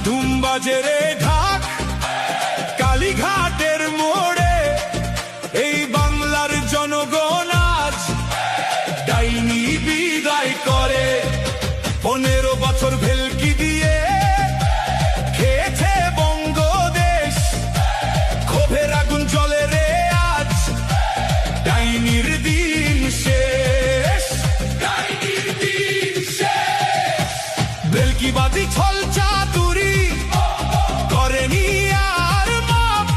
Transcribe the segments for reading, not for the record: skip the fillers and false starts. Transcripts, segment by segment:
ধুম বাজে রে ঢাক কালীঘাটের মোড়ে। এই বাংলার জনগণ আজ ডাইনি বিদায় করে। 15 বছর ভেলকি দিয়ে খেয়েছে বঙ্গদেশ। ক্ষোভের আগুন জ্বলে রে আজ ডাইনির দিন শেষ। ডাইনির দিন শেষ। ভেলকিবাজি ছল চাতুরি করেনি আর মাপ,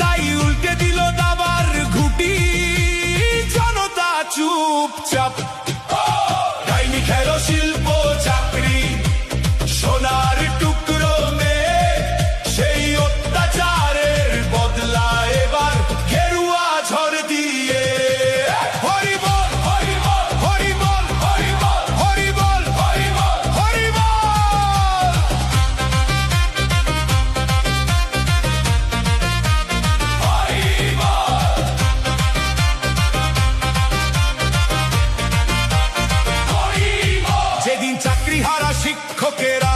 তাই উল্টে দিল দাবার ঘুটি। জনতা চুপচাপ। ডাইনি খেলো শিল্প চাকরি সোনার টুকরো মেয়ে। সেই অত্যাচারের বদলা এবার গেরুয়া ঝড় দিয়ে। হরি বল হরি বল হরি বল হরি বল হরি বল হরি বল হরি বল। যেদিন চাকরিহারা শিক্ষকেরা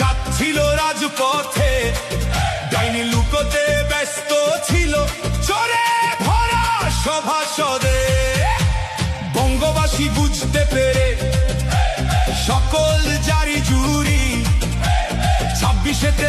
কাঁদছিল রাজপথে, ডাইনি লুকোতে ব্যস্ত ছিল চোরে ভরা সভাসদে। বঙ্গবাসী বুঝতে পেরে সকল জারি জুরি 26-তে